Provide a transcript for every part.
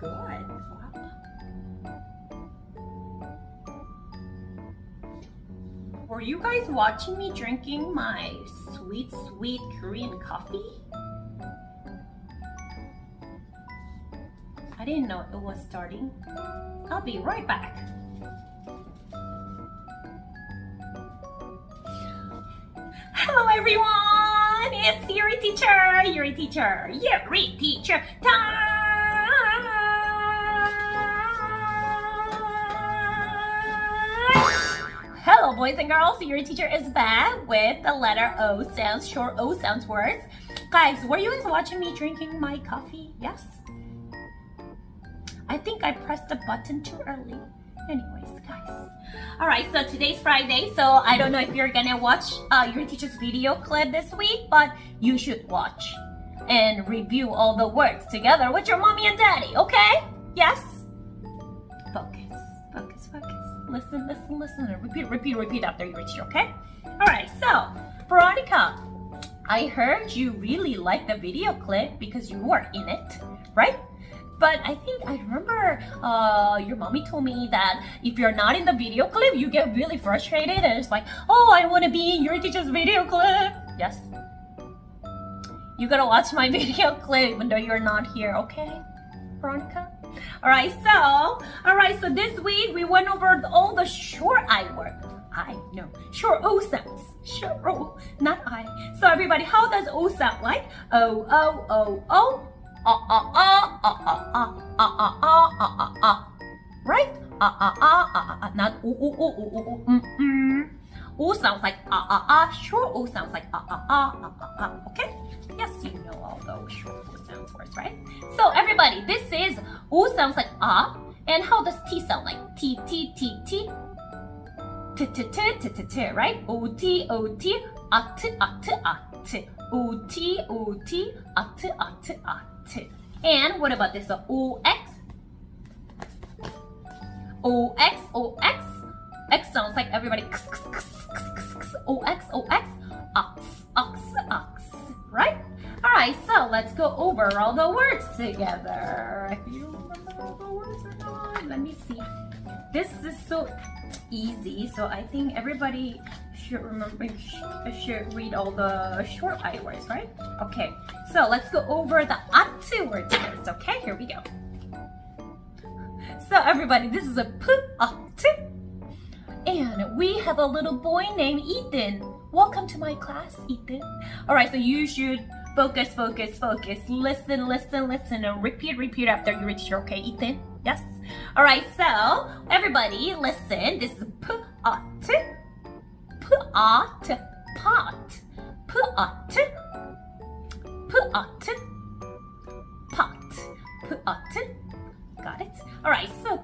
good. Wow. Were you guys watching me drinking my sweet, sweet Korean coffee? I didn't know it was starting. I'll be right back. Hello everyone! It's Yuri teacher! Yuri teacher! Yuri teacher time! Hello boys and girls! Yuri teacher is back with the letter O sounds, short O sounds words. Guys, were you guys watching me drinking my coffee? Yes? I think I pressed the button too early. Anyways, guys. Alright, so today's Friday, so I don't know if you're gonna watch your teacher's video clip this week, but you should watch and review all the words together with your mommy and daddy, okay? Yes? Focus, focus, focus. Listen, listen, listen, and repeat after your teacher, okay? Alright, so, Veronica, I heard you really liked the video clip because you were in it, right? But I think I remember your mommy told me that if you're not in the video clip, you get really frustrated and it's like, oh, I want to be in your teacher's video clip. Yes? You gotta watch my video clip even though you're not here, okay, Veronica? Alright, so this week we went over all the short I words. Short O sounds. Short O, not I. So everybody, how does O sound like? O, O, O, O. Right? Not O sounds like short O sounds like okay? Yes, you know all those short O sounds words, right? So everybody, this is O sounds like and how does T sound like? T, T, T, T. T, T, T, T, T, T, right? O, T, O, T, at, at, at. O, T, O, T, at, at, at. And what about this? O-X? O-X, O-X. X sounds like everybody. O-X, O-X. Ox, ox, ox. Right? Alright, so let's go over all the words together. If you remember all the words or not, let me see. This is so easy, so I think everybody should remember, should read all the short I words, right? Okay, so let's go over the atu words first, okay? Here we go. So everybody, this is a pu-atu. And we have a little boy named Ethan. Welcome to my class, Ethan. Alright, so you should focus, focus, focus. Listen, listen, listen, and repeat after your teacher, okay, Ethan? Yes? Alright, so everybody, listen. This is pu-atu. Pu-at, pot. Pu-at, pu-at, pot. Pu-at. Got it? Alright, so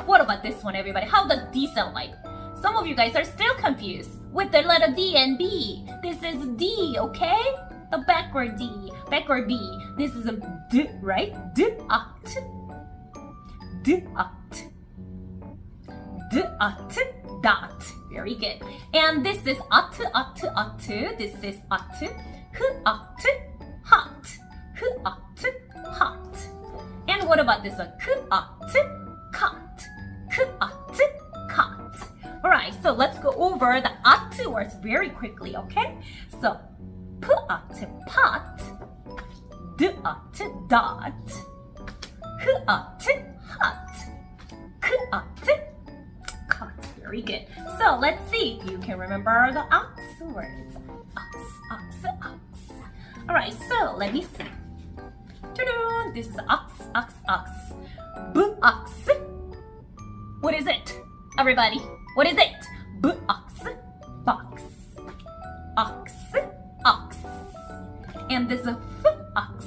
what about this one, everybody? How does D sound like? Some of you guys are still confused with the letter D and B. This is D, okay? The backward D, backward B. This is a D, right? D-at. D-at. D-at. Dot. Very good. And this is atu, atu, atu. This is atu. Hu-atu, hot. Hu-atu, hot. And what about this one? Ku-atu, cot. Ku-atu, cot. Alright, so let's go over the atu words very quickly, okay? So, pu-atu, pot. Du-atu, dot. Hu-atu, hot. Ku-atu, cot. Very good. So let's see if you can remember the ox words. Ox, ox, ox. Alright, so let me see. Ta-da! This is ox, ox, ox. Bu-ox. What is it? Everybody, what is it? Bu-ox, box. Ox, ox. And this is f-ox.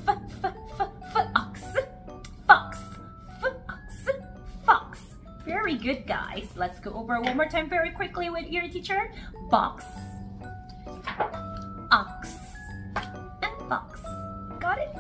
F-ox. Fox. F-ox. Fox. Very good, guys. Let's go over one more time very quickly with your teacher. Box, ox, and fox. Got it?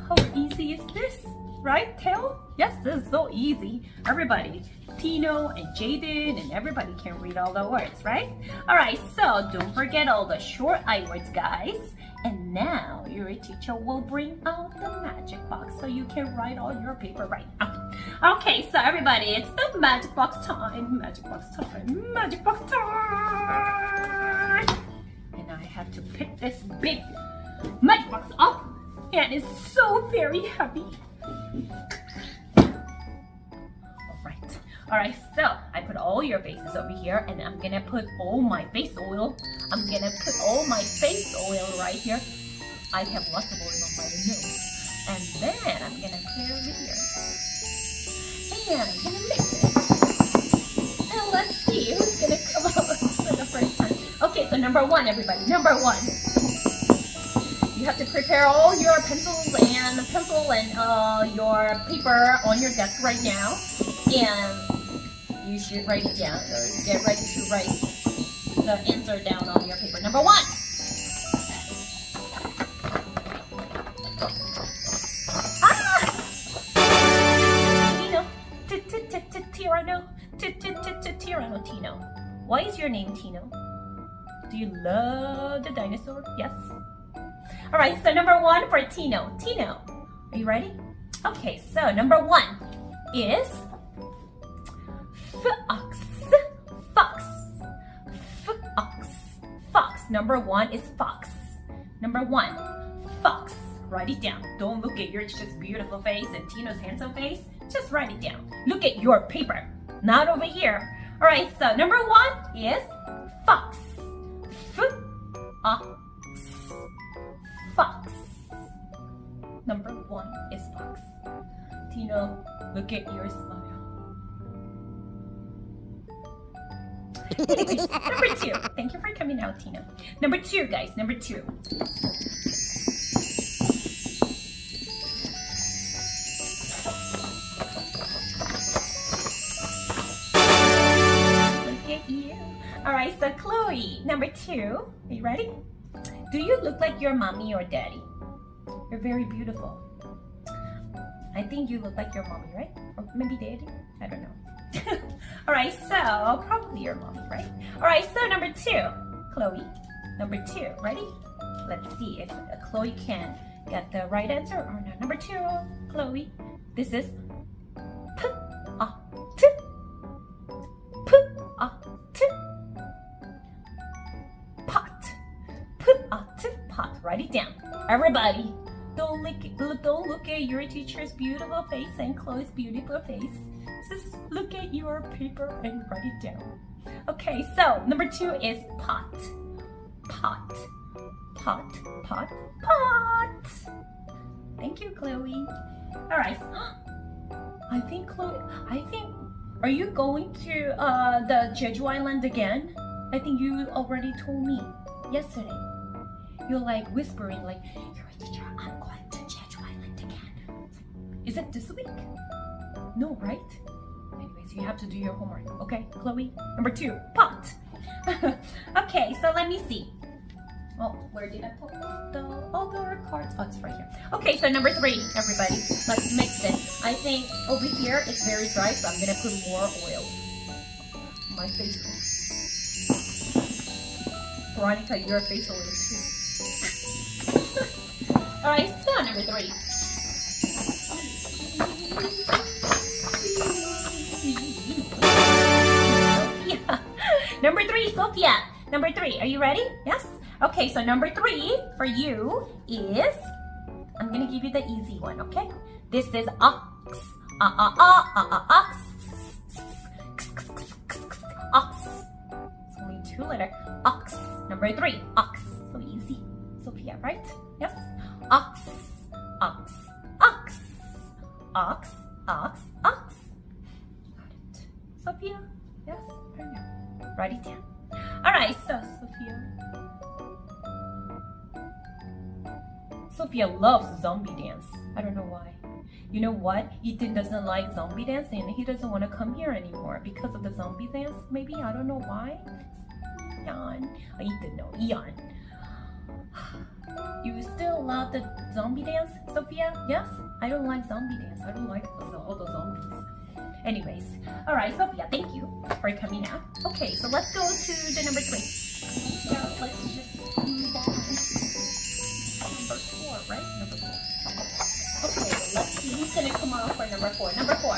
How easy is this? Right, Tail? Yes, this is so easy. Everybody, Tino and Jaden and everybody can read all the words, right? Alright, so don't forget all the short I words, guys. And now your teacher will bring out the magic box so you can write all your paper right now. Okay, so everybody, it's the magic box time. Magic box time. Magic box time. And I have to pick this big magic box up. And it's so very heavy. Alright, so I put all your faces over here and I'm gonna put all my face oil. I'm gonna put all my face oil right here. I have lots of oil on my nose. And then I'm gonna put it over here. And I'm gonna mix it. And let's see who's gonna come out for the first time. Okay, so number one, everybody. Number one. You have to prepare all your pencils and your paper on your desk right now. And you should write it down, or get ready to write the answer down on your paper. Number one. Tino. Tino. Why is your name Tino? Do you love the dinosaur? Yes. All right, so number one for Tino. Tino, are you ready? Okay, so number one is fox. Fox. Fox. Fox. Number one is fox. Number one, fox. Write it down. Don't look at your just beautiful face and Tino's handsome face. Just write it down. Look at your paper, not over here. All right, so number one is fox. Fox. Fox. Number one is fox. Tino, look at your smile. Anyways, number two. Thank you for coming out, Tino. Number two, guys. Number two. Look at you. Alright, so Chloe, number two. Are you ready? Do you look like your mommy or daddy? You're very beautiful. I think you look like your mommy, right? Or maybe daddy? I don't know. Alright, so probably your mommy, right? Alright, so number two, Chloe. Number two, ready? Let's see if Chloe can get the right answer or not. Number two, Chloe. This is P-A-T. P-A-T. Pot. P-A-T. Pot. Write it down. Everybody, don't look at your teacher's beautiful face and Chloe's beautiful face. Just look at your paper and write it down. Okay, so number two is pot. Pot. Pot. Pot. Pot. Thank you, Chloe. All right. I think, are you going to the Jeju Island again? I think you already told me yesterday. You're like whispering like, you're a teacher, I'm going to Jeju Island again. Is it this week? No, right? Anyways, you have to do your homework, okay, Chloe? Number two, pot. Okay, so let me see. Oh, where did I put the other cards? Oh, it's right here. Okay, so number three, everybody. Let's mix it. I think over here it's very dry, so I'm gonna put more oil. My face oil. Veronica, your face oil too. Alright, so number three. Number three, Sophia. Number three, are you ready? Yes? Okay, so number three for you is, I'm gonna give you the easy one, okay? This is ox. Ox. Ox. It's only two letters. Ox. Number three, ox. So easy. Sophia, right? Yes? Ox. Ox. Ox. Ox. Ox. Ox. Got it. Sophia? Yes? Or no? Write it down. Alright, so Sophia. Sophia loves zombie dance. I don't know why. You know what? Ethan doesn't like zombie dance and he doesn't want to come here anymore because of the zombie dance. Maybe, I don't know why. Eon. Ethan, no, Eon. You still love the zombie dance, Sophia? Yes? I don't like zombie dance. I don't like all the zombies. Anyways, alright, Sophia, thank you for coming out. Okay, so let's go to the number three. So let's just move on. see who's gonna come out for number 4. Number 4.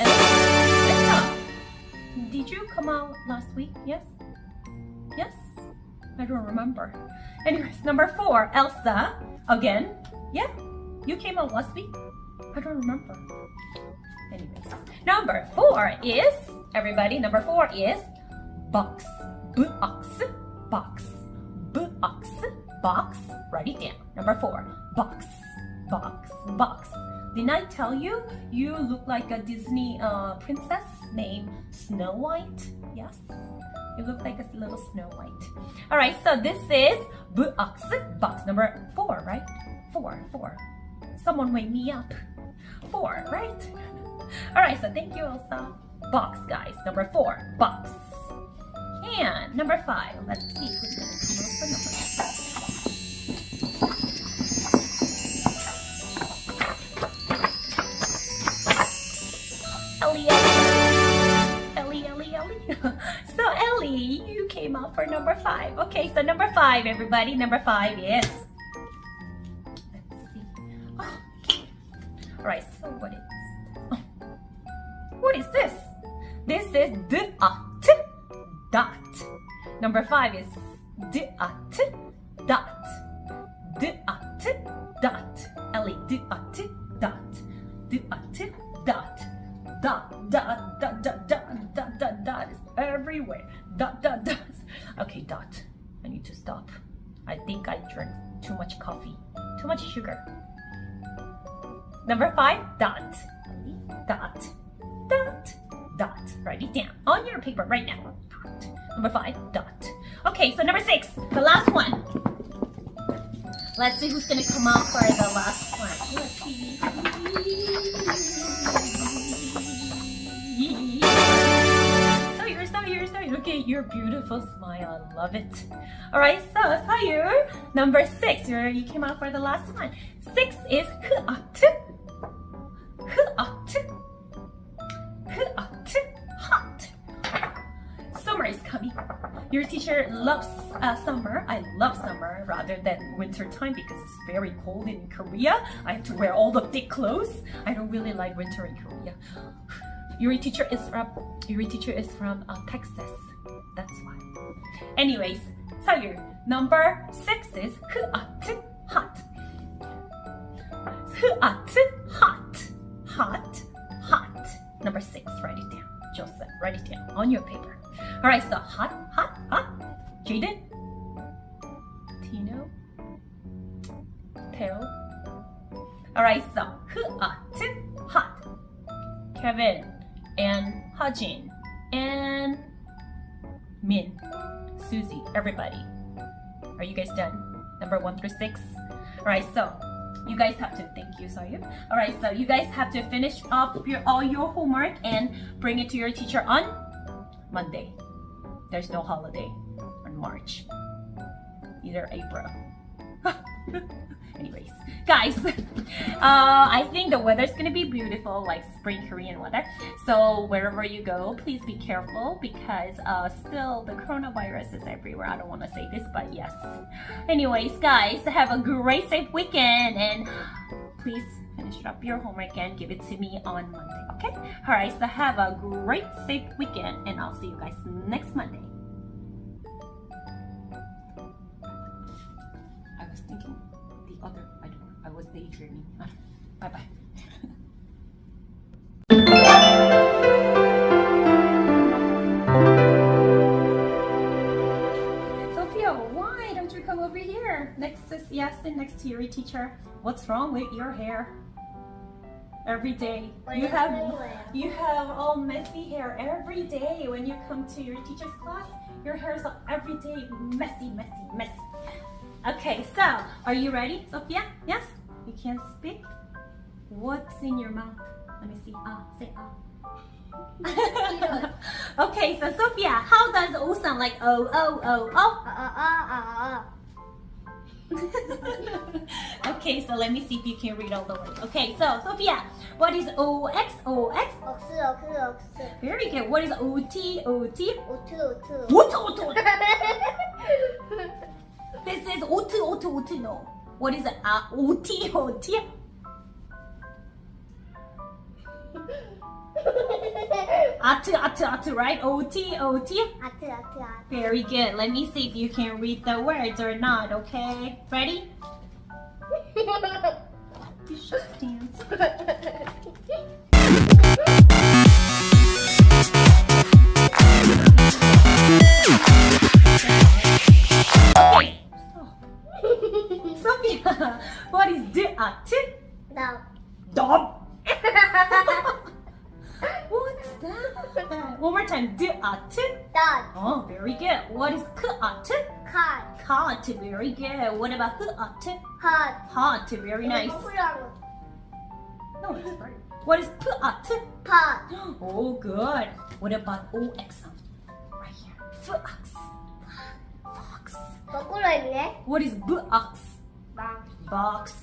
Elsa. Did you come out last week? Yes? Yes? I don't remember. Anyways, number 4, Elsa. Again? Yeah? You came out last week? I don't remember. Anyways, number 4 is, everybody, number 4 is box. B-ox, box. B-ox, box. Write it down. Number 4, box. Box, box. Didn't I tell you you look like a Disney princess named Snow White? Yes? You look like a little Snow White. Alright, so this is box, box. Number 4, right? 4. Someone wake me up. 4, right? Alright, so thank you, Elsa. Box, guys. Number 4, box. And number 5. Let's see who's going to come up for number 5. Ellie. So Ellie, you came out for number 5. Okay, so number 5, everybody. Number 5 is. Let's see. Oh, okay. All right. So what is? Oh. What is this? This is dot. Number 5 is dot. Ellie, dot is everywhere. Dot. Okay, dot. I need to stop. I think I drank too much coffee. Too much sugar. Number 5, dot. Dot. Write it down on your paper right now. Dot. Number 5, dot. Okay, so number 6, the last one. Let's see who's gonna come out for the last one. Let's see. Sayur. Look at your beautiful smile. I love it. Alright, so Sayur, number 6. You came out for the last one. 6 is hot. Hot. Summer is coming. Your teacher loves summer. I love summer rather than winter time because it's very cold in Korea. I have to wear all the thick clothes. I don't really like winter in Korea. Your teacher is from Texas. That's why. Anyways, Sayur, number 6 is hot. Hot. Number 6, write it down. Joseph, write it down on your paper. Alright, so hot. Jaden? Tino? Teo? Alright, so hot. Kevin and Hajin and Min, Susie, everybody. Are you guys done? Number 1 through 6? Alright, so you guys have to, thank you, Sayur. Alright, so you guys have to finish up all your homework and bring it to your teacher on Monday. There's no holiday on March, either April. Anyways, guys, I think the weather's gonna be beautiful, like spring Korean weather. So wherever you go, please be careful because still the coronavirus is everywhere. I don't want to say this, but yes. Anyways, guys, have a great safe weekend and please finish up your homework and give it to me on Monday, okay? Alright, so have a great safe weekend and I'll see you guys next Monday. I was thinking the other, I don't know, I was daydreaming. Bye-bye. Sophia, why don't you come over here? Next to Yasin, next to your teacher. What's wrong with your hair? Every day. You have all messy hair every day when you come to your teacher's class. Your hair is every day messy. Okay, so are you ready, Sophia? Yes? You can speak? What's in your mouth? Let me see. Say Okay, so Sophia, how does O sound like O? Okay, so let me see if you can read all the words. Okay, so Sophia, what is OX? Very good. What is OT? Otu. This is otu. No. What is OT? Atu, right? O-T. 아트. Very good. Let me see if you can read the words or not, okay? Ready? You should dance. Okay. Sophia, what is atu? Dog. What's that? One more time. atu? Oh, very good. What is atu? Hot. Very good. What about atu? Hot. Very nice. No, it's right. What is atu? Oh, good. What about ox sound? Right here. Fox. 거꾸로 했네. What is box? Box.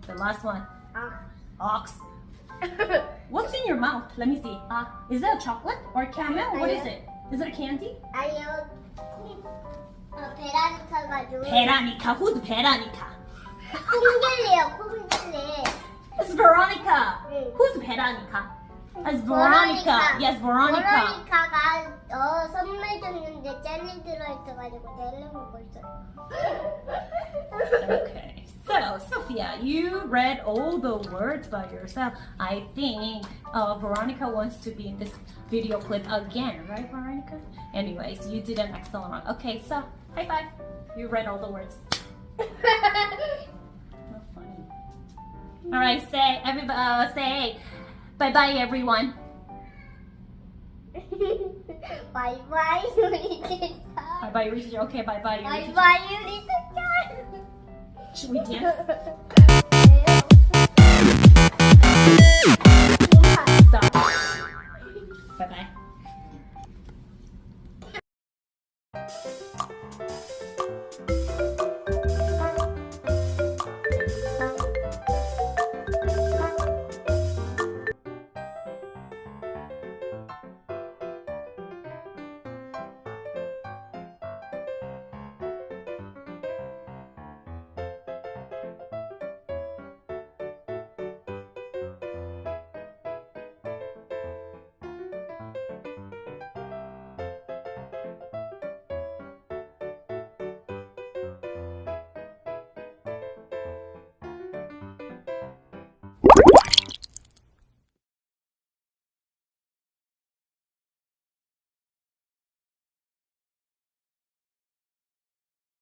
The last one. Ox. What's in your mouth? Let me see. Is that a chocolate or caramel? What is it? Is it a candy? 아니요. 베라니카 가지고. Veronica. Who's Veronica? 콩겔리요, 콩겔리. It's Veronica. 응. Who's Veronica? It's Veronica. Yes, Veronica. 베로니카가 선물 줬는데 젤리 들어있어가지고 젤리 먹고 있어요. Okay. So, Sophia, you read all the words by yourself. I think Veronica wants to be in this video clip again, right, Veronica? Anyways, you did an excellent one. Okay, so high five. You read all the words. Not funny. All right, say everybody say bye bye everyone. 바이바이 우리 진짜. Bye bye. Okay, bye bye. 바이바이 우리 진짜. Should we dance?